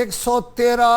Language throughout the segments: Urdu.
113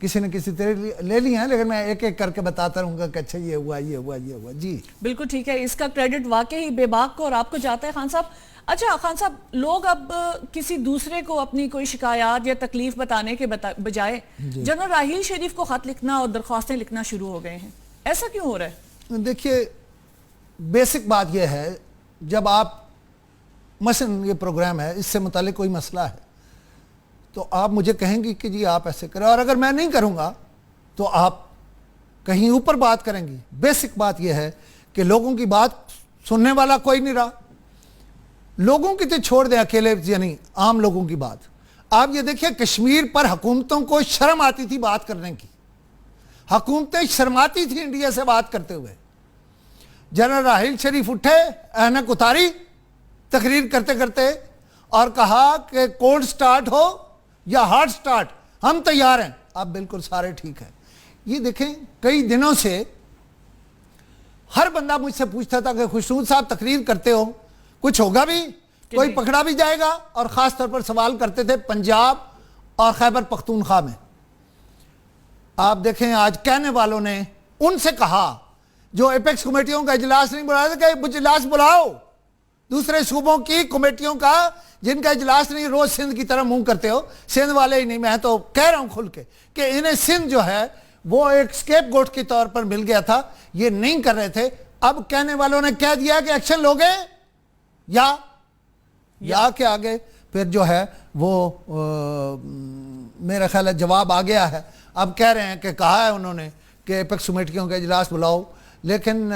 کسی نے کسی طرح لے لی ہیں، لیکن میں ایک ایک کر کے بتاتا رہوں گا کہ اچھا یہ ہوا یہ ہوا یہ ہوا. جی بالکل ٹھیک ہے، اس کا کریڈٹ واقعی بے باک کو اور آپ کو جاتا ہے خان صاحب. اچھا خان صاحب، لوگ اب کسی دوسرے کو اپنی کوئی شکایات یا تکلیف بتانے کے بجائے جنرل راحیل شریف کو خط لکھنا اور درخواستیں لکھنا شروع ہو گئے ہیں. ایسا کیوں ہو رہا ہے؟ دیکھیے بیسک بات یہ ہے، جب آپ مثلا یہ پروگرام ہے، اس سے متعلق کوئی مسئلہ ہے تو آپ مجھے کہیں گی کہ جی آپ ایسے کریں، اور اگر میں نہیں کروں گا تو آپ کہیں اوپر بات کریں گی. بیسک بات یہ ہے کہ لوگوں کی بات سننے والا کوئی نہیں رہا. لوگوں کی تو چھوڑ دیں اکیلے، یعنی عام لوگوں کی بات. آپ یہ دیکھیں کشمیر پر حکومتوں کو شرم آتی تھی بات کرنے کی، حکومتیں شرماتی تھی انڈیا سے بات کرتے ہوئے. جنرل راحیل شریف اٹھے، اینک اتاری تقریر کرتے کرتے اور کہا کہ کولڈ سٹارٹ ہو یا ہارڈ سٹارٹ ہم تیار ہیں. آپ بالکل سارے ٹھیک ہیں. یہ دیکھیں کئی دنوں سے ہر بندہ مجھ سے پوچھتا تھا کہ خوشنود صاحب تقریر کرتے ہو، کچھ ہوگا بھی، کوئی پکڑا بھی جائے گا؟ اور خاص طور پر سوال کرتے تھے پنجاب اور خیبر پختونخوا میں. آپ دیکھیں آج کہنے والوں نے ان سے کہا جو ایپیکس کمیٹیوں کا اجلاس نہیں بلا رہے کہ اجلاس بلاؤ، دوسرے صوبوں کی کمیٹیوں کا جن کا اجلاس نہیں، روز سندھ کی طرف منہ کرتے ہو. سندھ والے ہی نہیں، میں تو کہہ رہا ہوں کھل کے کہ انہیں سندھ جو ہے وہ ایک سکیپ گوٹ کی طور پر مل گیا تھا، یہ نہیں کر رہے تھے. اب کہنے والوں نے کہہ دیا کہ ایکشن لوگے یا کے آگے پھر جو ہے وہ میرا خیال ہے جواب آ گیا ہے. اب کہہ رہے ہیں کہ کہا ہے انہوں نے کہ ایپیکس کمیٹیوں کا اجلاس بلاؤ، لیکن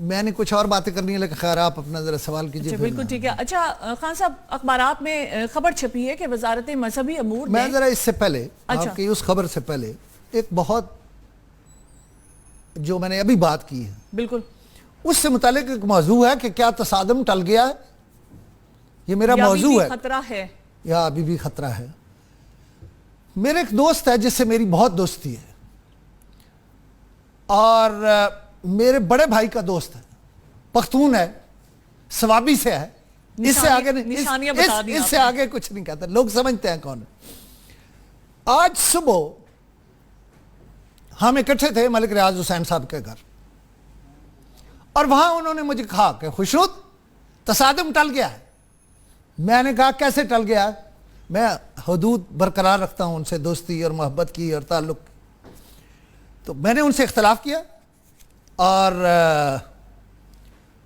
میں نے کچھ اور باتیں کرنی ہے، لیکن خیر آپ اپنا ذرا سوال کیجئے. بالکل ٹھیک ہے. اچھا خان صاحب، اخبارات میں خبر چھپی ہے کہ وزارت مذہبی امور میں ذرا اس سے پہلے آپ کی اس خبر سے پہلے ایک بہت جو میں نے ابھی بات کی ہے بالکل اس سے متعلق ایک موضوع ہے کہ کیا تصادم ٹل گیا ہے. یہ میرا موضوع ہے، خطرہ ہے یا ابھی بھی خطرہ ہے. میرے ایک دوست ہے جس سے میری بہت دوستی ہے، اور میرے بڑے بھائی کا دوست ہے، پختون ہے، سوابی سے ہے. اس سے آگے نہیں، اس سے آگے کچھ نہیں کہتا، لوگ سمجھتے ہیں کون ہے. آج صبح ہم اکٹھے تھے ملک ریاض حسین صاحب کے گھر، اور وہاں انہوں نے مجھے کہا کہ خوشنود تصادم ٹل گیا ہے. میں نے کہا کیسے ٹل گیا؟ میں حدود برقرار رکھتا ہوں ان سے، دوستی اور محبت کی اور تعلق. تو میں نے ان سے اختلاف کیا، اور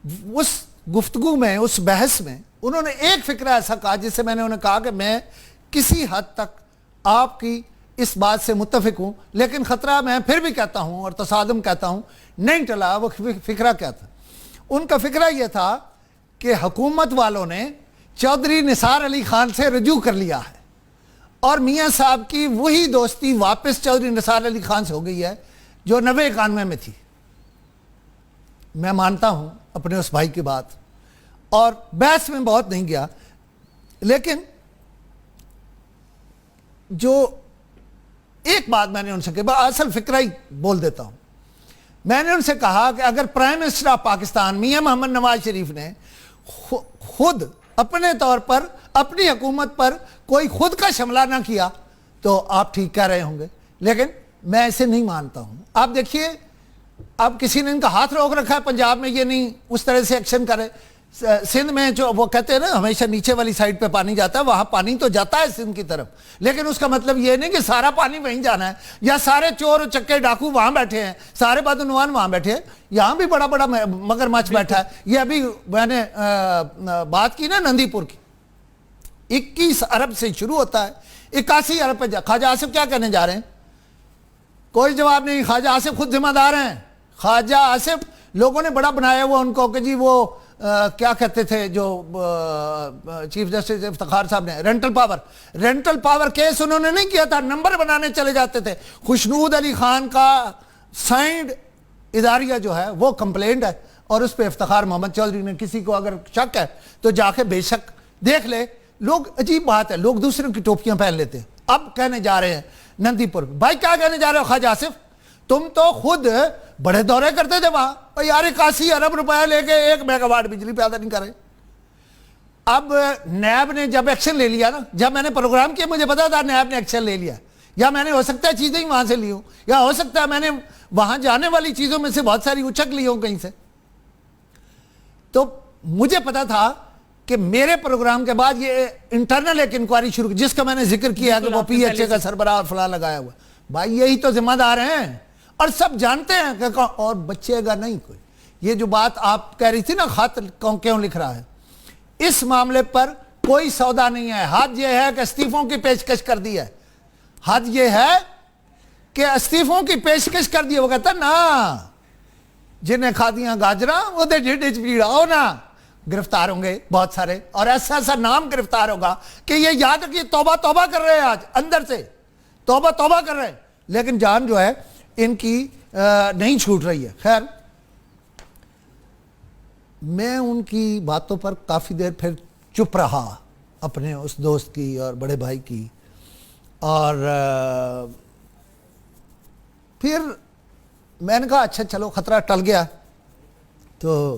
اس گفتگو میں، اس بحث میں انہوں نے ایک فکرہ ایسا کہا جس سے میں نے انہیں کہا کہ میں کسی حد تک آپ کی اس بات سے متفق ہوں، لیکن خطرہ میں پھر بھی کہتا ہوں اور تصادم کہتا ہوں نہیں ٹلا. وہ فکرہ کیا تھا؟ ان کا فکرہ یہ تھا کہ حکومت والوں نے چودھری نثار علی خان سے رجوع کر لیا ہے، اور میاں صاحب کی وہی دوستی واپس چودھری نثار علی خان سے ہو گئی ہے جو 90-91 میں تھی. میں مانتا ہوں اپنے اس بھائی کی بات، اور بحث میں بہت نہیں گیا، لیکن جو ایک بات میں نے ان سے کہا، اصل فکرہ ہی بول دیتا ہوں. میں نے ان سے کہا کہ اگر پرائم منسٹر آف پاکستان میاں محمد نواز شریف نے خود اپنے طور پر اپنی حکومت پر کوئی خود کا شملہ نہ کیا تو آپ ٹھیک کہہ رہے ہوں گے، لیکن میں ایسے نہیں مانتا ہوں. آپ دیکھیے، اب کسی نے ان کا ہاتھ روک رکھا ہے پنجاب میں، یہ نہیں اس طرح سے ایکشن کرے. سندھ میں جو وہ کہتے ہیں نا ہمیشہ نیچے والی سائڈ پہ پانی جاتا ہے، وہاں پانی تو جاتا ہے سندھ کی طرف، لیکن اس کا مطلب یہ نہیں کہ سارا پانی وہیں جانا ہے، یا سارے چور چکے ڈاکو وہاں بیٹھے ہیں، سارے بدعنوان وہاں بیٹھے ہیں. یہاں بھی بڑا بڑا مگرمچھ بیٹھا ہے. یہ ابھی میں نے بات کی نا نندی پور کی، 21 ارب سے شروع ہوتا ہے، 81 ارب پہ خواجہ آصف کیا کہنے جا رہے ہیں؟ کوئی جواب نہیں. خواجہ آصف خود ذمہ دار ہیں. خواجہ آصف لوگوں نے بڑا بنایا ہوا ان کو کہ جی وہ کیا کہتے تھے جو چیف جسٹس افتخار صاحب نے، رینٹل پاور کیس انہوں نے نہیں کیا تھا، نمبر بنانے چلے جاتے تھے. خوشنود علی خان کا سائنڈ اداریہ جو ہے وہ کمپلینٹ ہے، اور اس پہ افتخار محمد چودھری نے، کسی کو اگر شک ہے تو جا کے بے شک دیکھ لے. لوگ عجیب بات ہے، لوگ دوسروں کی ٹوپیاں پہن لیتے ہیں. اب کہنے جا رہے ہیں نندی پور، بھائی کیا کہنے جا رہے ہو خواجہ آصف؟ تم تو خود بڑے دورے کرتے تھے وہاں، اور یار 81 ارب روپے لے کے 1 میگا واٹ بجلی پیدا نہیں کرے. اب نیب نے جب ایکشن لے لیا نا, جب میں نے پروگرام کیا مجھے پتا تھا نیب نے ایکشن لے لیا, یا میں نے ہو سکتا ہے چیزیں ہی وہاں سے لی ہوں, یا ہو سکتا ہے میں نے وہاں جانے والی چیزوں میں سے بہت ساری اچک لی ہوں کہیں سے. تو مجھے پتا تھا کہ میرے پروگرام کے بعد یہ انٹرنل ایک انکوائری شروع کی, جس کا میں نے ذکر کیا کہ وہ پی ایچ اے کا سربراہ اور فلاں لگایا ہوا. بھائی یہی تو ذمہ دار ہیں اور سب جانتے ہیں کہ اور بچے گا نہیں کوئی. یہ جو بات آپ کہہ رہی تھی نا خط کیوں لکھ رہا ہے, اس معاملے پر کوئی سودا نہیں ہے. حد یہ ہے کہ استعفوں کی پیشکش کر دی ہے, حد یہ ہے کہ استعفوں کی پیشکش کر دی. وہ کہتا نا جنہیں کھا دیا گاجرا وہ دے ڈھڈ پیڑ آؤ نا, گرفتار ہوں گے بہت سارے, اور ایسا ایسا نام گرفتار ہوگا کہ یہ یاد رکھیے توبہ توبہ کر رہے ہیں آج اندر سے, توبہ توبہ کر رہے ہیں, لیکن جان جو ہے ان کی نہیں چھوٹ رہی ہے. خیر میں ان کی باتوں پر کافی دیر پھر چپ رہا, اپنے اس دوست کی اور بڑے بھائی کی, اور پھر میں نے کہا اچھا چلو خطرہ ٹل گیا تو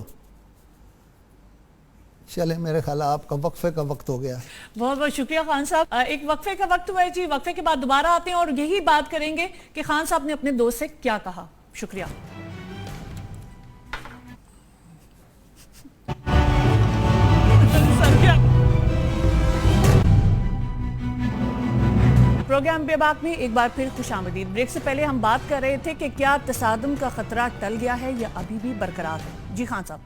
چلے, میرے خیال آپ کا وقفے کا وقت ہو گیا. بہت بہت شکریہ خان صاحب. ایک وقفے کا وقت ہوا ہے جی, وقفے کے بعد دوبارہ آتے ہیں اور یہی بات کریں گے کہ خان صاحب نے اپنے دوست سے کیا کہا. شکریہ. پروگرام بے باک میں ایک بار پھر خوش آمدید. بریک سے پہلے ہم بات کر رہے تھے کہ کیا تصادم کا خطرہ ٹل گیا ہے یا ابھی بھی برقرار ہے. جی خان صاحب.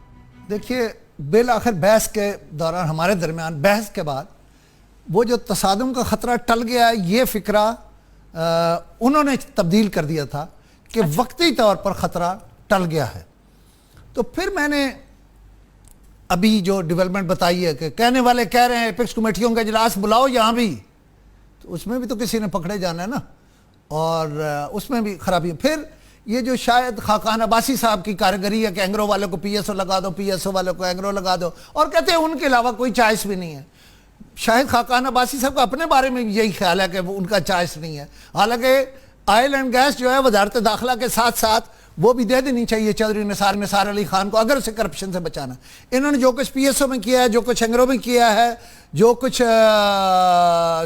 دیکھیے بالآخر بحث کے دوران ہمارے درمیان بحث کے بعد وہ جو تصادم کا خطرہ ٹل گیا ہے یہ فکرہ انہوں نے تبدیل کر دیا تھا کہ وقتی طور پر خطرہ ٹل گیا ہے. تو پھر میں نے ابھی جو ڈیولپمنٹ بتائی ہے کہ کہنے والے کہہ رہے ہیں ایپکس کمیٹیوں کا اجلاس بلاؤ یہاں بھی, تو اس میں بھی تو کسی نے پکڑے جانا ہے نا, اور اس میں بھی خرابی ہے. پھر یہ جو شاید خاقان عباسی صاحب کی کارگری ہے کہ اینگرو والوں کو پی ایس او لگا دو, پی ایس او والوں کو اینگرو لگا دو, اور کہتے ہیں ان کے علاوہ کوئی چوائس بھی نہیں ہے. شاید خاقان عباسی صاحب کو اپنے بارے میں یہی خیال ہے کہ وہ ان کا چوائس نہیں ہے, حالانکہ آئل اینڈ گیس جو ہے وزارت داخلہ کے ساتھ ساتھ وہ بھی دے دینی چاہیے چودھری نثار علی خان کو, اگر اسے کرپشن سے بچانا. انہوں نے جو کچھ پی ایس او میں کیا ہے, جو کچھ اینگرو میں کیا ہے, جو کچھ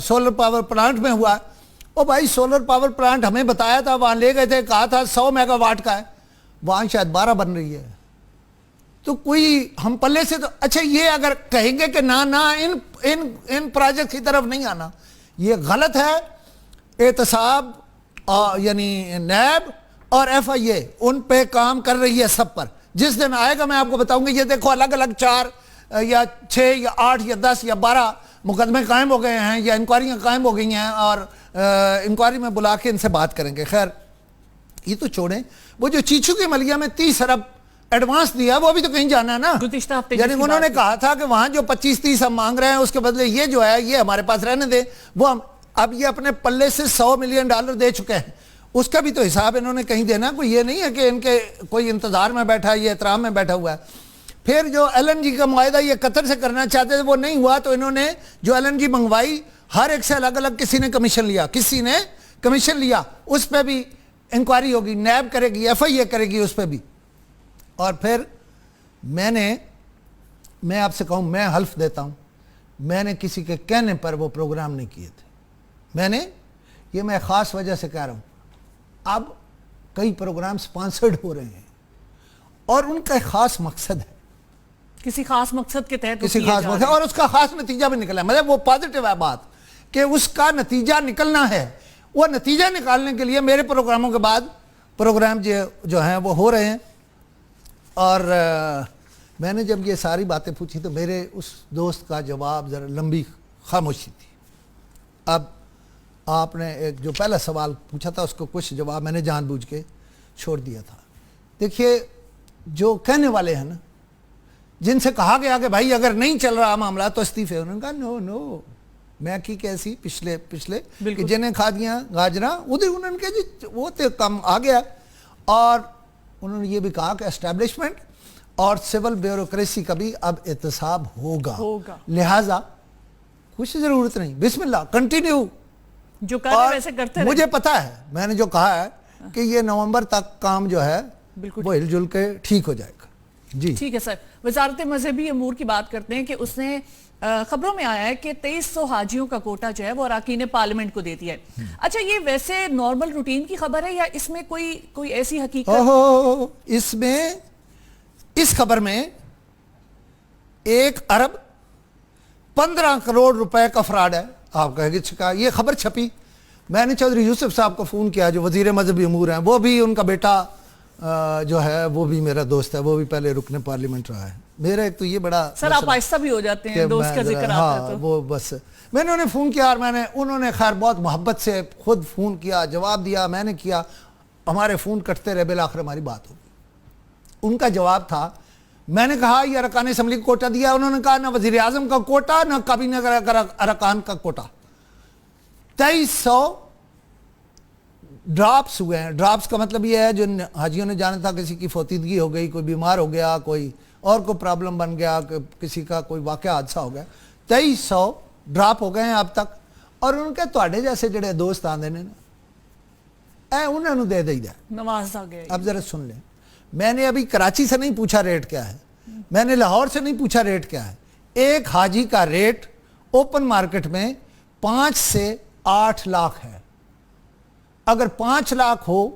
سولر پاور پلانٹ میں ہوا ہے, او بھائی سولر پاور پلانٹ ہمیں بتایا تھا, وہاں لے گئے تھے, کہا تھا 100 میگا واٹ کا ہے, وہاں شاید 12 بن رہی ہے. تو کوئی ہم پلے سے تو اچھا یہ اگر کہیں گے کہ نہ ان پروجیکٹ کی طرف نہیں آنا, یہ غلط ہے. احتساب یعنی نیب اور ایف آئی اے ان پہ کام کر رہی ہے سب پر. جس دن آئے گا میں آپ کو بتاؤں گا. یہ دیکھو الگ الگ 4 یا 6 یا 8 یا 10 یا 12 مقدمے قائم ہو گئے ہیں یا انکوائریاں قائم ہو گئی ہیں, اور انکوائری میں بلا کے ان سے بات کریں گے. خیر یہ تو چھوڑیں, وہ جو چیچو کی ملیہ میں 30 ارب ایڈوانس دیا وہ بھی تو کہیں جانا ہے نا. یعنی انہوں نے کہا تھا کہ وہاں جو 25-30 ہم مانگ رہے ہیں اس کے بدلے یہ جو ہے یہ ہمارے پاس رہنے دیں. وہ اب یہ اپنے پلے سے $100 ملین دے چکے ہیں, اس کا بھی تو حساب انہوں نے کہیں دینا. کوئی یہ نہیں ہے کہ ان کے کوئی انتظار میں بیٹھا ہے, یہ احترام میں بیٹھا ہوا ہے. پھر جو ایل این جی کا معاہدہ یہ قطر سے کرنا چاہتے تھے وہ نہیں ہوا, تو انہوں نے جو ایل این جی منگوائی ہر ایک سے الگ الگ کسی نے کمیشن لیا, اس پہ بھی انکوائری ہوگی, نیب کرے گی, ایف آئی اے کرے گی اس پہ بھی. اور پھر میں آپ سے کہوں, میں حلف دیتا ہوں میں نے کسی کے کہنے پر وہ پروگرام نہیں کیے تھے. میں خاص وجہ سے کہہ رہا ہوں, اب کئی پروگرام سپانسرڈ ہو رہے ہیں اور ان کا ایک خاص مقصد ہے, کسی خاص مقصد کے تحت کسی خاص مقصد, اور اس کا خاص نتیجہ بھی نکلا ہے. مطلب وہ پازیٹیو ہے بات کہ اس کا نتیجہ نکلنا ہے. وہ نتیجہ نکالنے کے لیے میرے پروگراموں کے بعد پروگرام جو ہیں وہ ہو رہے ہیں. اور میں نے جب یہ ساری باتیں پوچھی تو میرے اس دوست کا جواب ذرا لمبی خاموشی تھی. اب آپ نے ایک جو پہلا سوال پوچھا تھا اس کو کچھ جواب میں نے جان بوجھ کے چھوڑ دیا تھا. دیکھیے جو کہنے والے ہیں نا, جن سے کہا گیا کہ بھائی اگر نہیں چل رہا معاملہ تو استعفے, انہوں نے کہا نو میں کی کیسی پچھلے کہ جنہیں کھا دیا گاجرا ادھر, انہوں نے کہا جی وہ تو کم آ گیا. اور انہوں نے یہ بھی کہا کہ اسٹیبلشمنٹ اور سول بیوروکریسی کا بھی اب احتساب ہوگا, لہٰذا کچھ ضرورت نہیں, بسم اللہ کنٹینیو جو ویسے کرتے رہے. مجھے پتا ہے, میں نے جو کہا ہے کہ یہ نومبر تک کام جو ہے وہ ہل جل کے ٹھیک ہو جائے گا. جی ٹھیک ہے سر. وزارت مذہبی امور کی بات کرتے ہیں کہ اس نے خبروں میں آیا ہے کہ 2300 حاجیوں کا کوٹا جو ہے وہ اراکین پارلیمنٹ کو دیتی ہے. اچھا یہ ویسے نارمل روٹین کی خبر ہے یا اس میں کوئی ایسی حقیقت؟ اس میں اس خبر میں 1 ارب 15 کروڑ روپے کا فراڈ ہے. آپ کہیں گے یہ خبر چھپی. میں نے چودھری یوسف صاحب کو فون کیا جو وزیر مذہبی امور ہیں, وہ بھی ان کا بیٹا جو ہے وہ بھی میرا دوست ہے, وہ بھی پہلے رکن پارلیمنٹ رہا ہے. میرا ایک تو یہ بڑا سر آپ آہستہ بھی ہو جاتے ہیں دوست کا ذکر آتا ہے تو. وہ بس میں نے انہیں فون کیا اور انہوں نے خیر بہت محبت سے خود فون کیا, جواب دیا, میں نے کیا, ہمارے فون کٹتے رہے, بالآخر ہماری بات ہو گئی. ان کا جواب تھا, میں نے کہا یہ ارکان اسمبلی کو کوٹا دیا, انہوں نے کہا نہ وزیر اعظم کا کوٹا نہ کابینہ ارکان کا کوٹا. 2300 ڈراپس ہوئے ہیں. ڈراپس کا مطلب یہ ہے جو حاجیوں نے جانا تھا, کسی کی فوتیدگی ہو گئی, کوئی بیمار ہو گیا, کوئی اور کوئی پرابلم بن گیا, کسی کا کوئی واقعہ حادثہ ہو گیا, 2300 ڈراپ ہو گئے ہیں اب تک. اور ان کے تواڈے جیسے جڑے دوست آندے نے نا انہوں نے دے دیا نواز آ گیا. اب ذرا سن لیں, میں نے ابھی کراچی سے نہیں پوچھا ریٹ کیا ہے, میں نے لاہور سے نہیں پوچھا ریٹ کیا ہے. ایک حاجی کا ریٹ اوپن مارکیٹ میں 5 سے 8 لاکھ ہے. اگر 5 لاکھ ہو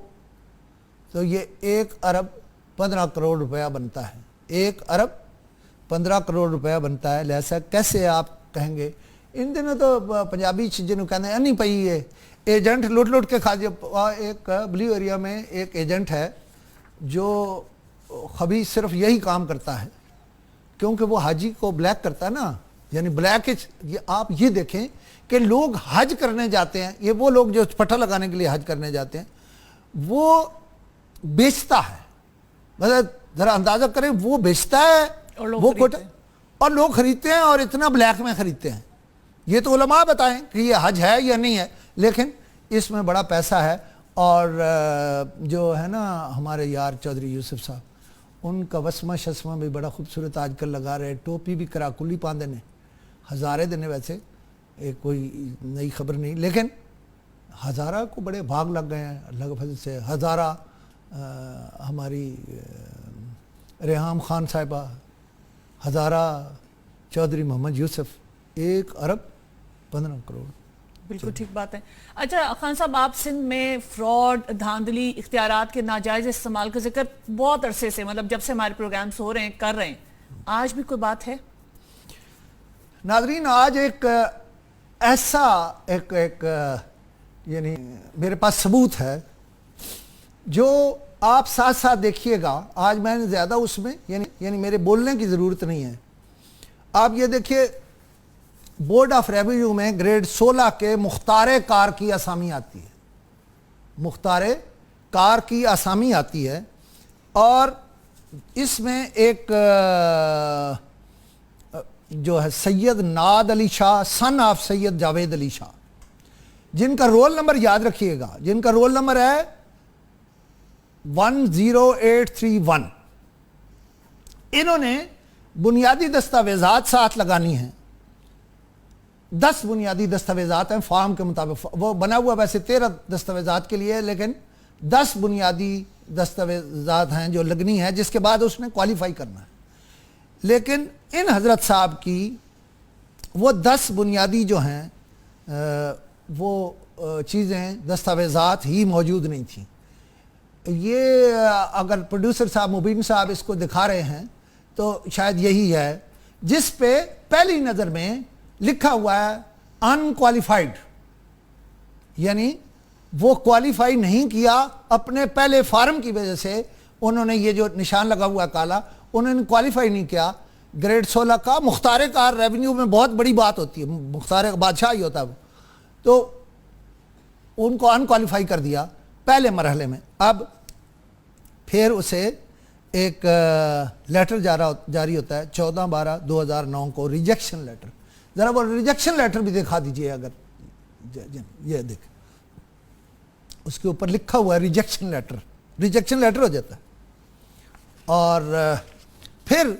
تو یہ 1 ارب 15 کروڑ روپیہ بنتا ہے. 1 ارب 15 کروڑ روپیہ بنتا ہے. لہذا کیسے آپ کہیں گے, ان دنوں تو پنجابی جنہوں کہتے ہیں نہیں پئی یہ ایجنٹ لوٹ کے کھا دیا. ایک بلیو ایریا میں ایک ایجنٹ ہے جو خبیث صرف یہی کام کرتا ہے, کیونکہ وہ حاجی کو بلیک کرتا ہے نا, یعنی بلیک. آپ یہ دیکھیں کہ لوگ حج کرنے جاتے ہیں, یہ وہ لوگ جو پٹھا لگانے کے لیے حج کرنے جاتے ہیں, وہ بیچتا ہے. مطلب ذرا اندازہ کریں, وہ بیچتا ہے وہ کوٹا اور لوگ خریدتے ہیں, اور اتنا بلیک میں خریدتے ہیں. یہ تو علماء بتائیں کہ یہ حج ہے یا نہیں ہے, لیکن اس میں بڑا پیسہ ہے. اور جو ہے نا ہمارے یار چودھری یوسف صاحب, ان کا وسمہ شسمہ بھی بڑا خوبصورت آج کل لگا رہے, ٹوپی بھی کراکلی پاندے نے, ہزارے دینے ویسے کوئی نئی خبر نہیں, لیکن ہزارہ کو بڑے بھاگ لگ گئے ہیں اللہ کے فضل سے. ہزارہ ہماری ریحام خان صاحبہ, ہزارہ چودھری محمد یوسف, 1 ارب 15 کروڑ. بالکل ٹھیک بات ہے. اچھا خان صاحب, آپ سندھ میں فراڈ, دھاندلی, اختیارات کے ناجائز استعمال کا ذکر بہت عرصے سے, مطلب جب سے ہمارے پروگرامز ہو رہے ہیں کر رہے ہیں, آج بھی کوئی بات ہے؟ ناظرین آج ایک ایسا ایک یعنی میرے پاس ثبوت ہے جو آپ ساتھ ساتھ دیکھیے گا. آج میں نے زیادہ اس میں یعنی میرے بولنے کی ضرورت نہیں ہے. آپ یہ دیکھیے, بورڈ آف ریونیو میں گریڈ 16 کے مختار کار کی آسامی آتی ہے, مختار کار کی آسامی آتی ہے, اور اس میں ایک جو ہے سید ناد علی شاہ, سن آف سید جاوید علی شاہ, جن کا رول نمبر یاد رکھیے گا, جن کا رول نمبر ہے 10831. انہوں نے بنیادی دستاویزات ساتھ لگانی ہیں. 10 بنیادی دستاویزات ہیں فارم کے مطابق, وہ بنا ہوا ویسے 13 دستاویزات کے لیے, لیکن 10 بنیادی دستاویزات ہیں جو لگنی ہے, جس کے بعد اس نے کوالیفائی کرنا ہے. لیکن ان حضرت صاحب کی وہ 10 بنیادی جو ہیں وہ چیزیں, دستاویزات ہی موجود نہیں تھیں. یہ اگر پروڈیوسر صاحب مبین صاحب اس کو دکھا رہے ہیں تو شاید یہی ہے, جس پہ پہلی نظر میں لکھا ہوا ہے انکوالیفائڈ, یعنی وہ کوالیفائی نہیں کیا اپنے پہلے فارم کی وجہ سے. انہوں نے یہ جو نشان لگا ہوا کالا, انہوں نے کوالیفائی نہیں کیا. گریڈ 16 کا مختار کار ریونیو میں بہت بڑی بات ہوتی ہے, مختار بادشاہ ہی ہوتا ہے وہ, تو ان کو انکوالیفائی کر دیا پہلے مرحلے میں. اب پھر اسے ایک لیٹر جاری ہوتا ہے 14/12/2009 کو, ریجیکشن لیٹر. ذرا وہ ریجیکشن لیٹر بھی دکھا دیجئے اگر, یہ دیکھ, اس کے اوپر لکھا ہوا ہے ریجیکشن لیٹر. ریجیکشن لیٹر ہو جاتا ہے. اور پھر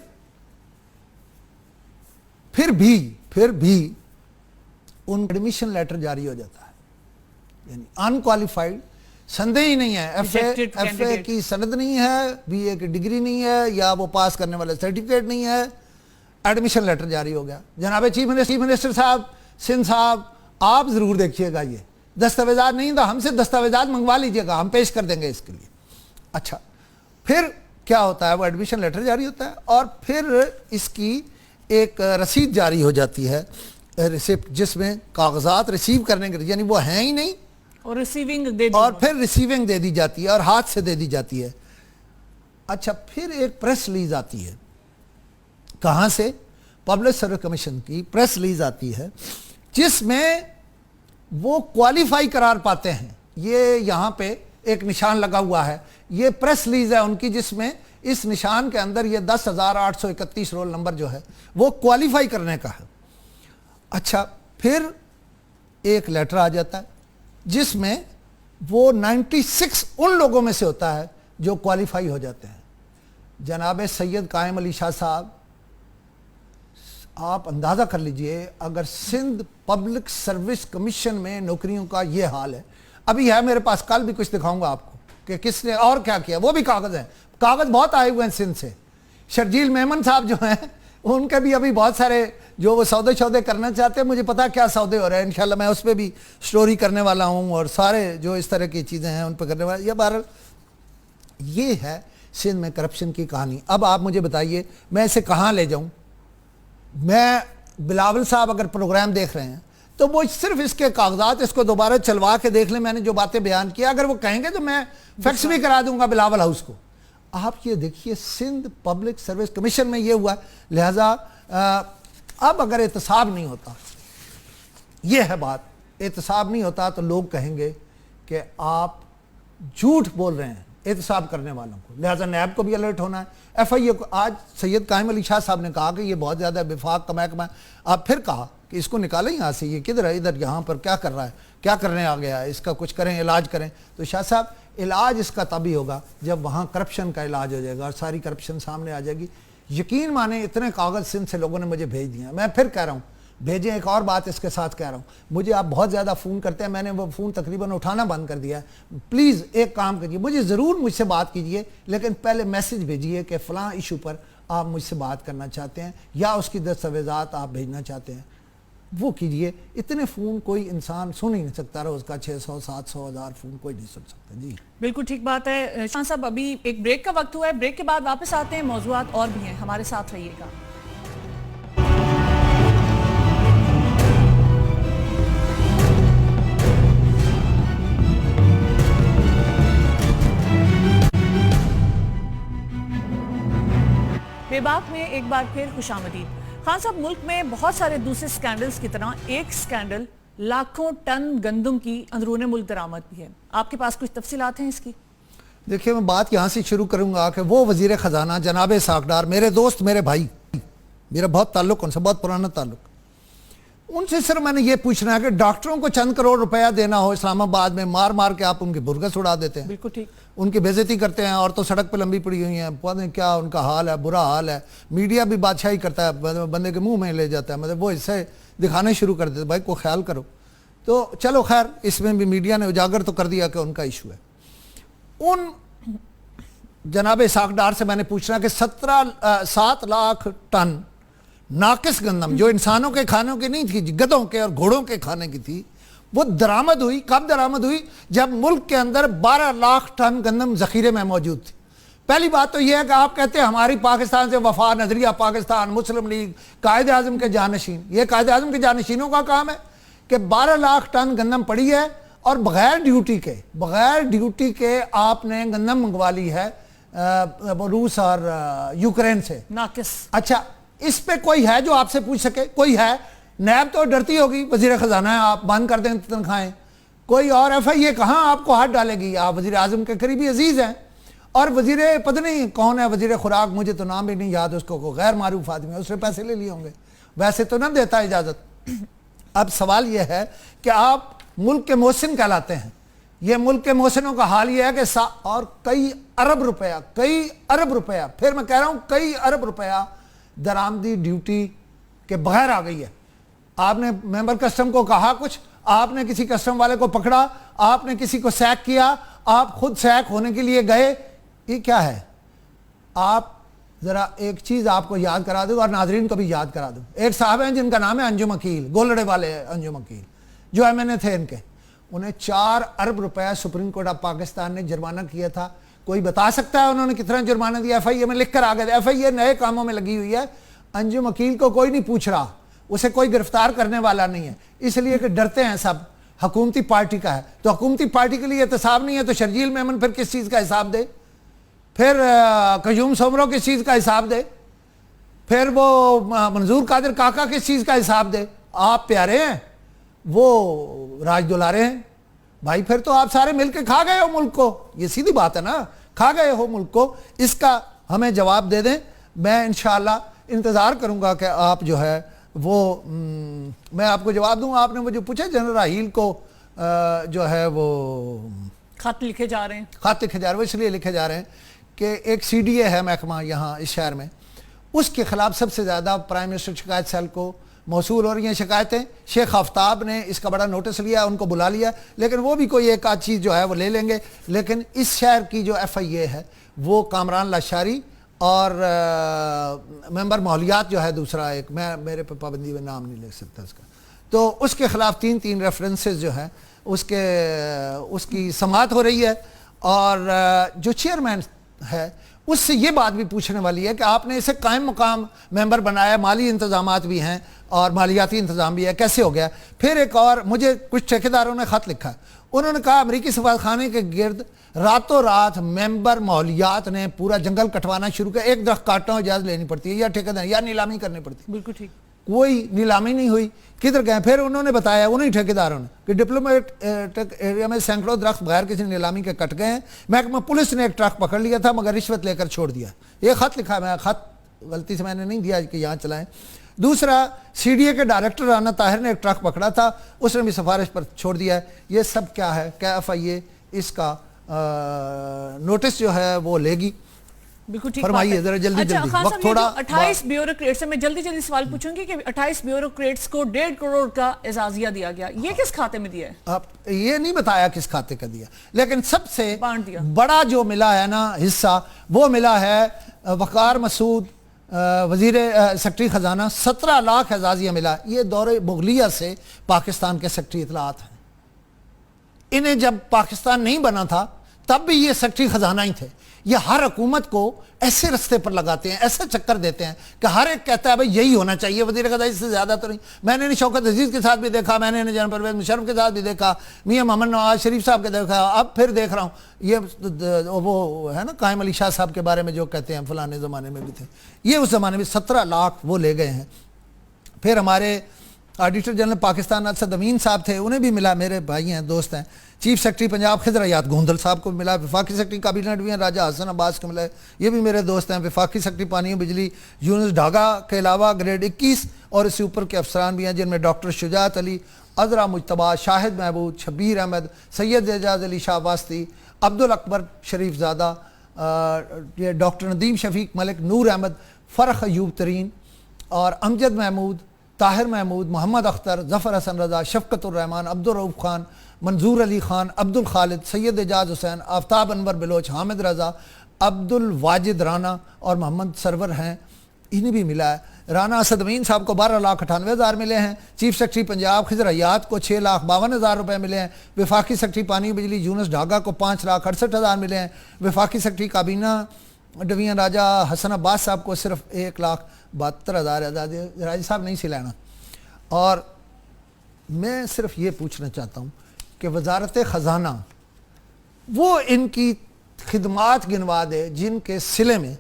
بھی ان ایڈمیشن لیٹر جاری ہو جاتا ہے, یعنی انکوالیفائڈ سندے ہی نہیں ہے, ایف Rejected اے candidate. کی سند نہیں ہے, بی اے کی ڈگری نہیں ہے, یا وہ پاس کرنے والے سرٹیفکیٹ نہیں ہے, ایڈمیشن لیٹر جاری ہو گیا. جناب چیف منسٹر صاحب, سندھ صاحب, آپ ضرور دیکھیے گا, یہ دستاویزات نہیں تھا, ہم سے دستاویزات منگوا لیجیے گا, ہم پیش کر دیں گے اس کے لیے. اچھا, پھر کیا ہوتا ہے, وہ ایڈمیشن لیٹر جاری ہوتا ہے, اور پھر اس کی ایک رسید جاری ہو جاتی ہے, ریسپٹ, جس میں کاغذات ریسیو کرنے کے, یعنی وہ ہیں ہی نہیں, اور ریسیونگ دے دی, اور پھر ریسیونگ دے دی جاتی ہے, اور ہاتھ سے دے دی جاتی ہے. اچھا, پھر ایک پریس ریلیز آتی ہے, کہاں سے؟ پبلک سروس کمیشن کی پریس ریلیز آتی ہے, جس میں وہ کوالیفائی قرار پاتے ہیں. یہ یہاں پہ ایک نشان لگا ہوا ہے, یہ پریس ریلیز ہے ان کی, جس میں اس نشان کے اندر یہ 10,831 رول نمبر جو ہے وہ کوالیفائی کرنے کا ہے. اچھا, پھر ایک لیٹر آ جاتا ہے جس میں وہ 96 ان لوگوں میں سے ہوتا ہے جو کوالیفائی ہو جاتے ہیں. جناب سید قائم علی شاہ صاحب, آپ اندازہ کر لیجئے, اگر سندھ پبلک سروس کمیشن میں نوکریوں کا یہ حال ہے, ابھی ہے میرے پاس, کل بھی کچھ دکھاؤں گا آپ کو کہ کس نے اور کیا کیا, وہ بھی کاغذ ہیں, کاغذ بہت آئے ہوئے ہیں سندھ سے. شرجیل میمن صاحب جو ہیں, ان کے بھی ابھی بہت سارے جو وہ سودے کرنا چاہتے ہیں, مجھے پتا کیا سودے ہو رہے ہیں, انشاءاللہ میں اس پہ بھی سٹوری کرنے والا ہوں, اور سارے جو اس طرح کی چیزیں ہیں ان پہ کرنے والا. یہ بہرحال یہ ہے سندھ میں کرپشن کی کہانی. اب آپ مجھے بتائیے میں اسے کہاں لے جاؤں؟ میں بلاول صاحب اگر پروگرام دیکھ رہے ہیں تو وہ صرف اس کے کاغذات اس کو دوبارہ چلوا کے دیکھ لیں, میں نے جو باتیں بیان کیا, اگر وہ کہیں گے تو میں فیکس بھی کرا دوں گا بلاول ہاؤس کو. آپ یہ دیکھیے سندھ پبلک سروس کمیشن میں یہ ہوا ہے, لہذا اب اگر احتساب نہیں ہوتا, یہ ہے بات, احتساب نہیں ہوتا تو لوگ کہیں گے کہ آپ جھوٹ بول رہے ہیں احتساب کرنے والوں کو, لہذا نیب کو بھی الرٹ ہونا ہے. ایف آئی اے کو آج سید قائم علی شاہ صاحب نے کہا کہ یہ بہت زیادہ وفاق کمائے, آپ پھر کہا کہ اس کو نکالیں یہاں سے, یہ کدھر ہے, ادھر یہاں پر کیا کر رہا ہے, کیا کرنے آ گیا ہے, اس کا کچھ کریں, علاج کریں. تو شاہ صاحب علاج اس کا تبھی ہوگا جب وہاں کرپشن کا علاج ہو جائے گا, اور ساری کرپشن سامنے آ جائے گی. یقین مانیں اتنے کاغذ سندھ سے لوگوں نے مجھے بھیج دیا, میں پھر کہہ رہا ہوں بھیجیں. ایک اور بات اس کے ساتھ کہہ رہا ہوں, مجھے آپ بہت زیادہ فون کرتے ہیں, میں نے وہ فون تقریباً اٹھانا بند کر دیا ہے. پلیز ایک کام کیجیے, مجھے ضرور مجھ سے بات کیجیے, لیکن پہلے میسج بھیجیے کہ فلاں ایشو پر آپ مجھ سے بات کرنا چاہتے ہیں, یا اس کی دستاویزات آپ بھیجنا چاہتے ہیں, وہ کیجیے. اتنے فون کوئی انسان سن ہی نہیں سکتا, روز کا 600 700 1000 فون کوئی نہیں سن سکتا. جی بالکل ٹھیک بات ہے. شاہ صاحب ابھی ایک بریک کا وقت ہوا ہے, بریک کے بعد واپس آتے ہیں, موضوعات اور بھی ہیں, ہمارے ساتھ رہیے گا. بے باک میں ایک بار پھر خوش آمدید. خان صاحب, ملک میں بہت سارے دوسرے سکینڈلز کی طرح ایک سکینڈل لاکھوں ٹن گندم کی اندرون ملک درآمد بھی ہے. آپ کے پاس کچھ تفصیلات ہیں اس کی؟ دیکھیے, میں بات یہاں سے شروع کروں گا کہ وہ وزیر خزانہ جناب اسحاق ڈار, میرے دوست, میرے بھائی, میرا بہت تعلق ان سے, بہت پرانا تعلق, ان سے صرف میں نے یہ پوچھنا ہے کہ ڈاکٹروں کو چند کروڑ روپیہ دینا ہو اسلام آباد میں, مار مار کے آپ ان کی برگس اڑا دیتے ہیں. بالکل ٹھیک. ان کی بے عزتی کرتے ہیں, اور تو سڑک پہ لمبی پڑی ہوئی ہیں, پتہ نہیں کیا ان کا حال ہے, برا حال ہے. میڈیا بھی بادشاہی کرتا ہے, بندے کے منہ میں لے جاتا ہے, مطلب وہ اس سے دکھانے شروع کر دیتے, بھائی کو خیال کرو. تو چلو خیر, اس میں بھی میڈیا نے اجاگر تو کر دیا کہ ان کا ایشو ہے. ان جناب اسحاق ڈار سے میں نے پوچھنا کہ 7 لاکھ ٹن ناقص گندم, جو انسانوں کے کھانوں کی نہیں تھی, گدھوں کے اور گھوڑوں کے کھانے کی تھی, وہ درآمد ہوئی. کب درآمد ہوئی؟ جب ملک کے اندر 12 لاکھ ٹن گندم ذخیرے میں موجود تھی. پہلی بات تو یہ ہے کہ آپ کہتے ہیں ہماری پاکستان سے وفا, نظریہ پاکستان, مسلم لیگ, قائد اعظم کے جانشین, یہ قائد اعظم کے جانشینوں کا کام ہے کہ 12 لاکھ ٹن گندم پڑی ہے, اور بغیر ڈیوٹی کے آپ نے گندم منگوا لی ہے روس اور یوکرین سے ناقص. اچھا, اس پہ کوئی ہے جو آپ سے پوچھ سکے؟ کوئی ہے؟ نیب تو ڈرتی ہوگی, وزیر خزانہ ہے, آپ بند کر دیں تنخواہیں. کوئی اور ایف آئی اے کہاں آپ کو ہاتھ ڈالے گی؟ آپ وزیر اعظم کے قریبی عزیز ہیں, اور وزیر پتہ نہیں کون ہے, وزیر خوراک, مجھے تو نام بھی نہیں یاد, اس کو غیر معروف آدمی ہے, اس نے پیسے لے لیے ہوں گے, ویسے تو نہ دیتا اجازت. اب سوال یہ ہے کہ آپ ملک کے محسن کہلاتے ہیں, یہ ملک کے محسنوں کا حال یہ ہے کہ اور کئی ارب روپیہ, پھر میں کہہ رہا ہوں کئی ارب روپیہ درآمدی ڈیوٹی کے بغیر آ گئی ہے. آپ نے ممبر کسٹم کو کہا کچھ, آپ نے کسی کسٹم والے کو پکڑا, آپ نے کسی کو سیک کیا, آپ خود سیک ہونے کے لیے گئے. یہ کیا ہے؟ آپ ذرا ایک چیز آپ کو یاد کرا دوں اور ناظرین کو بھی یاد کرا دوں. ایک صاحب ہیں جن کا نام ہے انجم عقیل, گولڑے والے انجم عقیل, جو MNA تھے ان کے. انہیں 4 ارب روپے سپریم کورٹ آف پاکستان نے جرمانہ کیا تھا. کوئی بتا سکتا ہے انہوں نے کتنا جرمانہ دیا؟ FIA میں لکھ کر آ گئے. FIA نئے کاموں میں لگی ہوئی ہے. انجم عقیل کو کوئی نہیں پوچھ رہا, اسے کوئی گرفتار کرنے والا نہیں ہے, اس لیے کہ ڈرتے ہیں سب. حکومتی پارٹی کا ہے تو حکومتی پارٹی کے لیے احتساب نہیں ہے, تو شرجیل میمن پھر کس چیز کا حساب دے؟ پھر قیوم سومرو کس چیز کا حساب دے؟ پھر وہ منظور قادر کاکا کس چیز کا حساب دے؟ آپ پیارے ہیں, وہ راج دلارے ہیں بھائی. پھر تو آپ سارے مل کے کھا گئے ہو ملک کو. یہ سیدھی بات ہے نا, کھا گئے ہو ملک کو. اس کا ہمیں جواب دے دیں. میں انشاءاللہ انتظار کروں گا کہ آپ جو ہے وہ میں آپ کو جواب دوں. آپ نے مجھے پوچھا جنرل راحیل کو جو ہے وہ خط لکھے جا رہے ہیں. خط لکھے جا رہے ہیں, وہ اس لیے لکھے جا رہے ہیں کہ ایک CDA ہے محکمہ یہاں اس شہر میں, اس کے خلاف سب سے زیادہ پرائم منسٹر شکایت سیل کو موصول ہو رہی ہیں شکایتیں. شیخ آفتاب نے اس کا بڑا نوٹس لیا, ان کو بلا لیا, لیکن وہ بھی کوئی ایک آدھ چیز جو ہے وہ لے لیں گے. لیکن اس شہر کی جو FIA ہے وہ کامران لاشاری اور ممبر ماحولیات جو ہے دوسرا ایک, میں میرے پہ پابندی میں نام نہیں لکھ سکتا اس کا, تو اس کے خلاف 3 ریفرنسز جو ہیں اس کی سماعت ہو رہی ہے. اور جو چیئرمین ہے اس سے یہ بات بھی پوچھنے والی ہے کہ آپ نے اسے قائم مقام ممبر بنایا, مالی انتظامات بھی ہیں اور مالیاتی انتظام بھی ہے, کیسے ہو گیا؟ پھر ایک اور مجھے کچھ ٹھیکیداروں نے خط لکھا ہے, انہوں نے کہا امریکی سفارتخانے کے گرد راتوں رات ممبر ماحولیات نے پورا جنگل کٹوانا شروع کیا. ایک درخت کاٹنا ہو اجازت لینی پڑتی ہے یا ٹھیکیدار یا نیلامی کرنی پڑتی ہے. بالکل ٹھیک. کوئی نیلامی نہیں ہوئی. کدھر گئے؟ پھر انہوں نے بتایا, انہیں ٹھیکیداروں نے, کہ ڈپلومیٹک ایریا میں سینکڑوں درخت بغیر کسی نیلامی کے کٹ گئے ہیں. محکمہ پولیس نے ایک ٹرک پکڑ لیا تھا مگر رشوت لے کر چھوڑ دیا. یہ خط لکھا ہے, میں خط غلطی سے میں نے نہیں دیا کہ یہاں چلائیں. دوسرا CDA کے ڈائریکٹر رانا طاہر نے ایک ٹرک پکڑا تھا, اس نے بھی سفارش پر چھوڑ دیا ہے. یہ سب کیا ہے؟ کیا FIA اس کا نوٹس جو ہے وہ لے گی؟ بالکل ٹھیک. فرمائیے ذرا جلدی جلدی, وقت تھوڑا. 28 بیوروکریٹس سے میں جلدی سوال پوچھوں گی کہ 28 بیوروکریٹس کو 1.5 کروڑ کا اعزازیہ دیا گیا, یہ کس کھاتے میں دیا ہے؟ آپ یہ نہیں بتایا کس کھاتے کا دیا, لیکن سب سے بڑا جو ملا ہے نا حصہ, وہ ملا ہے وقار مسعود وزیر سیکرٹری خزانہ. 17 لاکھ اعزازیہ ملا. یہ دور مغلیہ سے پاکستان کے سیکرٹری اطلاعات ہیں. انہیں جب پاکستان نہیں بنا تھا تب بھی یہ سیکرٹری خزانہ ہی تھے. یہ ہر حکومت کو ایسے رستے پر لگاتے ہیں, ایسا چکر دیتے ہیں کہ ہر ایک کہتا ہے بھائی یہی ہونا چاہیے وزیر خزانہ, اس سے زیادہ تو نہیں. میں نے شوکت عزیز کے ساتھ بھی دیکھا, میں نے جنرل پرویز مشرف کے ساتھ بھی دیکھا, میاں محمد نواز شریف صاحب کے دیکھا, اب پھر دیکھ رہا ہوں یہ وہ ہے نا قائم علی شاہ صاحب کے بارے میں جو کہتے ہیں فلانے زمانے میں بھی تھے. یہ اس زمانے میں 17 لاکھ وہ لے گئے ہیں. پھر ہمارے آڈیٹر جنرل پاکستان اسد امین صاحب تھے, انہیں بھی ملا, میرے بھائی ہیں, دوست ہیں. چیف سیکرٹری پنجاب خضر حیات گوندل صاحب کو ملا. وفاقی سیکرٹری کابینٹ بھی ہیں راجہ حسن عباس کو ملا, یہ بھی میرے دوست ہیں. وفاقی سیکرٹری پانی و بجلی یونس ڈھاگا کے علاوہ گریڈ 21 اور اس سے اوپر کے افسران بھی ہیں, جن میں ڈاکٹر شجاعت علی, عذرا مجتبیٰ, شاہد محمود, شبیر احمد, سید اعجاز علی شاہ واسطی, عبدالاکبر شریف زادہ, یہ ڈاکٹر ندیم شفیق ملک, نور احمد, فرخ ایوب ترین اور امجد محمود, طاہر محمود, محمد اختر, ظفر حسن رضا, شفقت الرحمان, عبدالرؤوف خان, منظور علی خان, عبدالخالد, سید اعجاز حسین, آفتاب انور بلوچ, حامد رضا, عبدالواجد رانا اور محمد سرور ہیں. انہیں بھی ملا ہے. رانا اسد امین صاحب کو 12,98,000 ملے ہیں. چیف سیکرٹری پنجاب خضر حیات کو 6,52,000 روپے ملے ہیں. وفاقی سیکرٹری پانی و بجلی یونس ڈھاگا کو 5,68,000 ملے ہیں. وفاقی سیکرٹری کابینہ ڈویژن راجہ حسن عباس صاحب کو صرف 1,72,000 راجہ صاحب نہیں سی لینا. اور میں صرف یہ پوچھنا چاہتا ہوں کہ وزارت خزانہ وہ ان کی خدمات گنوا دے جن کے صلے میں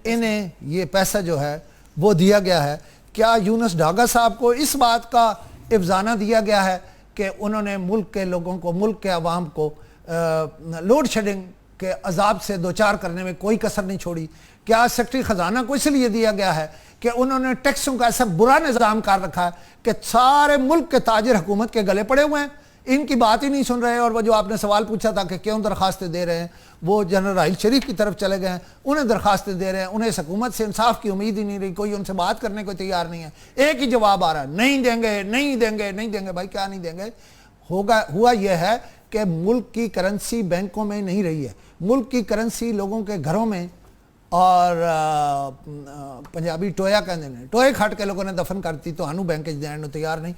انہیں یہ پیسہ جو ہے وہ دیا گیا ہے. کیا یونس ڈھاگا صاحب کو اس بات کا افزانہ دیا گیا ہے کہ انہوں نے ملک کے لوگوں کو, ملک کے عوام کو لوڈ شیڈنگ کے عذاب سے دوچار کرنے میں کوئی کسر نہیں چھوڑی؟ کیا سیکرٹری خزانہ کو اس لیے دیا گیا ہے کہ انہوں نے ٹیکسوں کا ایسا برا نظام کر رکھا ہے کہ سارے ملک کے تاجر حکومت کے گلے پڑے ہوئے ہیں, ان کی بات ہی نہیں سن رہے؟ اور وہ جو آپ نے سوال پوچھا تھا کہ کیوں درخواستیں دے رہے ہیں, وہ جنرل راحیل شریف کی طرف چلے گئے ہیں, انہیں درخواستیں دے رہے ہیں, انہیں اس حکومت سے انصاف کی امید ہی نہیں رہی, کوئی ان سے بات کرنے کو تیار نہیں ہے. ایک ہی جواب آ رہا ہے, نہیں دیں گے, نہیں دیں گے, نہیں دیں گے. بھائی کیا نہیں دیں گے؟ ہوا یہ ہے کہ ملک کی کرنسی بینکوں میں نہیں رہی ہے, ملک کی کرنسی لوگوں کے گھروں میں, اور پنجابی ٹویا کہتے ہیں, ٹوئے کھٹ کے لوگوں نے دفن کرتی تو ہنو بینک دینے کو تیار نہیں.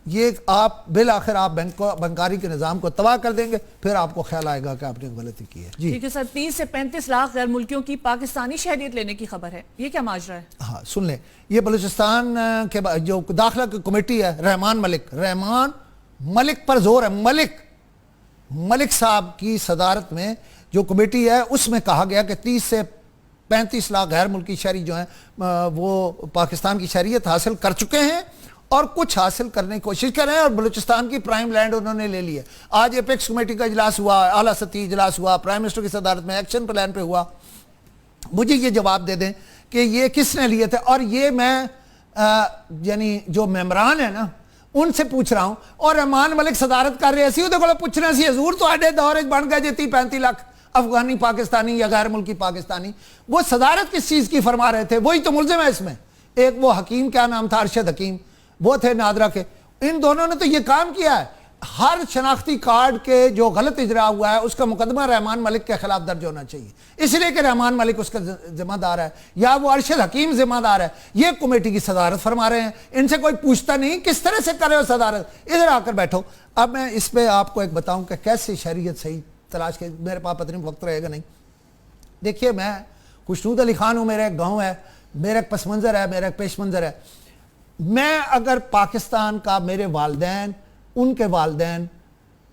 یہ آپ بالآخر آپ بینکاری کے نظام کو تباہ کر دیں گے, پھر آپ کو خیال آئے گا کہ آپ نے غلطی کی ہے. جی ٹھیک ہے سر, 30 سے 35 لاکھ غیر ملکیوں کی پاکستانی شہریت لینے کی خبر ہے, یہ کیا ماجرا ہے؟ ہاں سن لیں, یہ بلوچستان کے جو داخلہ کی کمیٹی ہے, رحمان ملک پر زور ہے, ملک صاحب کی صدارت میں جو کمیٹی ہے, اس میں کہا گیا کہ 30 سے 35 لاکھ غیر ملکی شہری جو ہیں وہ پاکستان کی شہریت حاصل کر چکے ہیں اور کچھ حاصل کرنے کی کوشش کر رہے ہیں, اور بلوچستان کی پرائم لینڈ انہوں نے لے لی ہے. آج ایپیکس کمیٹی کا اجلاس ہوا, اعلیٰ سطحی اجلاس ہوا, پرائم منسٹر کی صدارت میں ایکشن پلان پہ ہوا. مجھے یہ جواب دے دیں کہ یہ کس نے لیے تھے, اور یہ میں یعنی جو ممبران ہیں نا ان سے پوچھ رہا ہوں, اور رحمان ملک صدارت کر رہے سی وہ پوچھنا سی حضور تو آڈے دور بن گئے جی 35 لاکھ افغانی پاکستانی یا غیر ملکی پاکستانی, وہ صدارت کس چیز کی فرما رہے تھے, وہی تو ملزم ہے اس میں. ایک وہ حکیم, کیا نام تھا, ارشد حکیم, وہ تھے نادرا کے, ان دونوں نے تو یہ کام کیا ہے. ہر شناختی کارڈ کے جو غلط اجرا ہوا ہے اس کا مقدمہ رحمان ملک کے خلاف درج ہونا چاہیے, اس لیے کہ رحمان ملک اس کا ذمہ دار ہے یا وہ ارشد حکیم ذمہ دار ہے. یہ کمیٹی کی صدارت فرما رہے ہیں, ان سے کوئی پوچھتا نہیں کس طرح سے کر رہے ہو صدارت, ادھر آ کر بیٹھو. اب میں اس پہ آپ کو ایک بتاؤں کہ کیسے شریعت صحیح تلاش کے, میرے پاس پتہ نہیں وقت رہے گا نہیں. دیکھیے میں خوشنود علی خان ہوں, میرا ایک گاؤں ہے, میرا ایک پس منظر ہے, میرا ایک پیش منظر ہے. میں اگر پاکستان کا میرے والدین, ان کے والدین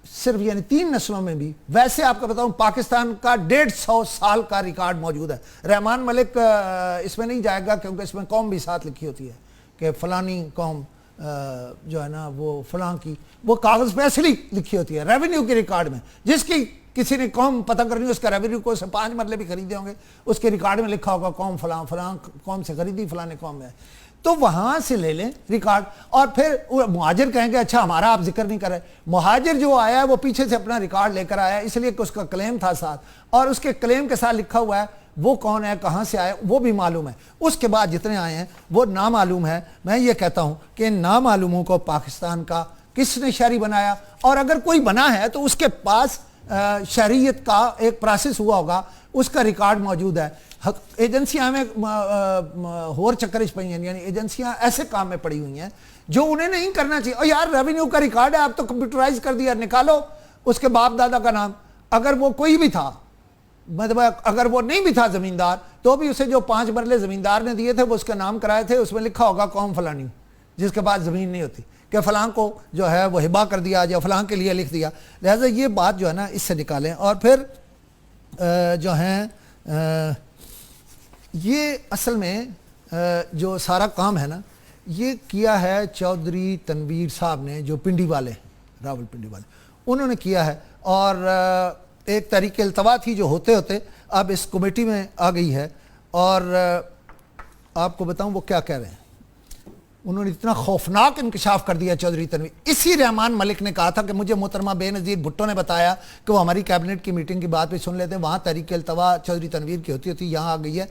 صرف یعنی 3 نسلوں میں بھی, ویسے آپ کو بتاؤں پاکستان کا 150 سال کا ریکارڈ موجود ہے. رحمان ملک اس میں نہیں جائے گا کیونکہ اس میں قوم بھی ساتھ لکھی ہوتی ہے کہ فلانی قوم جو ہے نا وہ فلاں کی, وہ کاغذ پہ اصلی لکھی ہوتی ہے ریونیو کے ریکارڈ میں. جس کی کسی نے قوم پتہ کرنی اس کا ریونیو کو 5 مرلے بھی خریدے ہوں گے, اس کے ریکارڈ میں لکھا ہوگا قوم فلاں قوم سے خریدی, فلاں قوم میں. تو وہاں سے لے لیں ریکارڈ, اور پھر مہاجر کہیں گے اچھا ہمارا آپ ذکر نہیں کر رہے. مہاجر جو آیا ہے وہ پیچھے سے اپنا ریکارڈ لے کر آیا ہے, اس لیے کہ اس کا کلیم تھا ساتھ, اور اس کے کلیم کے ساتھ لکھا ہوا ہے وہ کون ہے, کہاں سے آئے, وہ بھی معلوم ہے. اس کے بعد جتنے آئے ہیں وہ نامعلوم ہے. میں یہ کہتا ہوں کہ نامعلوموں کو پاکستان کا کس نے شہری بنایا, اور اگر کوئی بنا ہے تو اس کے پاس شہریت کا ایک پروسیس ہوا ہوگا, اس کا ریکارڈ موجود ہے. ایجنسیاں میں ہور چکرش پڑی ہیں, یعنی ایجنسیاں ایسے کام میں پڑی ہوئی ہیں جو انہیں نہیں کرنا چاہیے. اور یار ریونیو کا ریکارڈ ہے, آپ تو کمپیوٹرائز کر دیا, نکالو اس کے باپ دادا کا نام, اگر وہ کوئی بھی تھا, مطلب اگر وہ نہیں بھی تھا زمیندار, تو بھی اسے جو 5 مرلے زمیندار نے دیے تھے وہ اس کا نام کرائے تھے, اس میں لکھا ہوگا قوم فلانی, جس کے پاس زمین نہیں ہوتی, کہ فلاں کو جو ہے وہ ہبا کر دیا یا فلاں کے لیے لکھ دیا. لہذا یہ بات جو ہے نا اس سے نکالیں. اور پھر جو ہیں یہ اصل میں جو سارا کام ہے نا یہ کیا ہے چودھری تنویر صاحب نے, جو پنڈی والے ہیں, راول پنڈی والے, انہوں نے کیا ہے. اور ایک تحریک التوا تھی جو ہوتے ہوتے اب اس کمیٹی میں آ گئی ہے. اور آپ کو بتاؤں وہ کیا کہہ رہے ہیں, انہوں نے اتنا خوفناک انکشاف کر دیا چودھری تنویر. اسی رحمان ملک نے کہا تھا کہ مجھے محترمہ بے نظیر بھٹو نے بتایا کہ وہ ہماری کیبنٹ کی میٹنگ کی بات بھی سن لیتے, وہاں تحریک التوا چودھری تنویر کی ہوتی یہاں آ گئی ہے.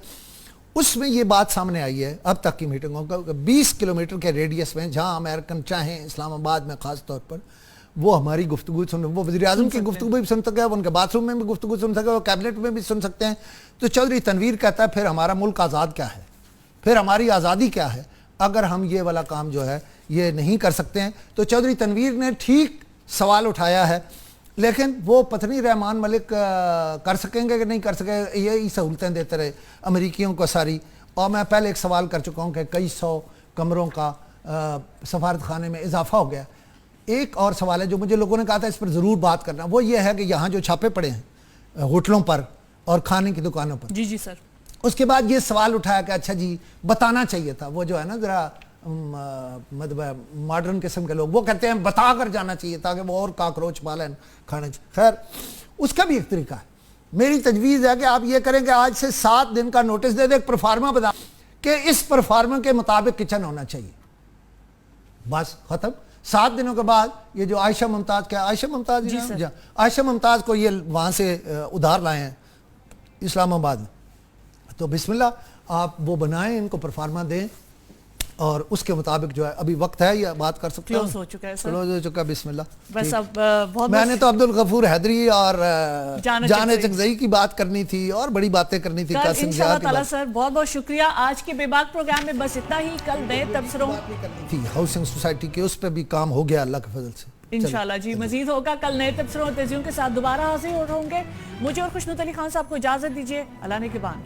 اس میں یہ بات سامنے آئی ہے اب تک کی میٹنگوں کا, 20 کلومیٹر کے ریڈیس میں جہاں امریکن چاہیں اسلام آباد میں خاص طور پر, وہ ہماری گفتگو سن, وہ وزیر اعظم کی گفتگو بھی سن سکتے ہیں, وہ ان کے باتھ روم میں بھی گفتگو سن سکتے ہیں, وہ کیبنٹ میں بھی سن سکتے ہیں. تو چودھری تنویر کہتا ہے پھر ہمارا ملک آزاد کیا ہے, پھر ہماری آزادی کیا ہے اگر ہم یہ والا کام جو ہے یہ نہیں کر سکتے ہیں. تو چودھری تنویر نے ٹھیک سوال اٹھایا ہے, لیکن وہ پتنی رحمان ملک کر سکیں گے کہ نہیں کر سکیں, یہی سہولتیں دیتے رہے امریکیوں کو ساری. اور میں پہلے ایک سوال کر چکا ہوں کہ کئی 100 کمروں کا سفارت خانے میں اضافہ ہو گیا. ایک اور سوال ہے جو مجھے لوگوں نے کہا تھا اس پر ضرور بات کرنا, وہ یہ ہے کہ یہاں جو چھاپے پڑے ہیں ہوٹلوں پر اور کھانے کی دکانوں پر, جی سر, اس کے بعد یہ سوال اٹھایا کہ اچھا جی بتانا چاہیے تھا, وہ جو ہے نا ذرا مطلب ماڈرن قسم کے لوگ وہ کہتے ہیں بتا کر جانا چاہیے تھا کہ وہ اور کاکروچ پالیں کھانے. خیر اس کا بھی ایک طریقہ ہے. میری تجویز ہے کہ آپ یہ کریں کہ آج سے 7 دن کا نوٹس دے دیں, ایک پرفارما بتا کہ اس پرفارما کے مطابق کچن ہونا چاہیے, بس ختم. 7 دنوں کے بعد یہ جو عائشہ ممتاز, کیا عائشہ ممتاز, جی عائشہ ممتاز کو یہ وہاں سے ادھار لائے ہیں اسلام آباد میں, تو بسم اللہ آپ وہ بنائیں, ان کو پرفارما دیں, اور اس کے مطابق جو ہے ابھی وقت ہے یا بات کر سکتے کلوز ہو چکا ہے سر. کلوز ہو چکا. بسم اللہ. بس اب بہت میں نے تو عبدالغفور حیدری اور جان چکزئی کی بات کرنی تھی اور بڑی باتیں کرنی تھی. کل انشاءاللہ تعالیٰ سر بہت بہت شکریہ. آج کے بے باک پروگرام میں بس اتنا ہی. کل نئے تبصروں تھی ہاؤسنگ سوسائٹی کے, اس پہ بھی کام ہو گیا اللہ کے فضل سے انشاءاللہ. جی مزید ہوگا. کل نئے تبصروں اور تجزیوں کے ساتھ دوبارہ حاضر ہوں گے. مجھے اور خوشنود علی خان صاحب کو اجازت دیجیے. اللہ نے کے بان.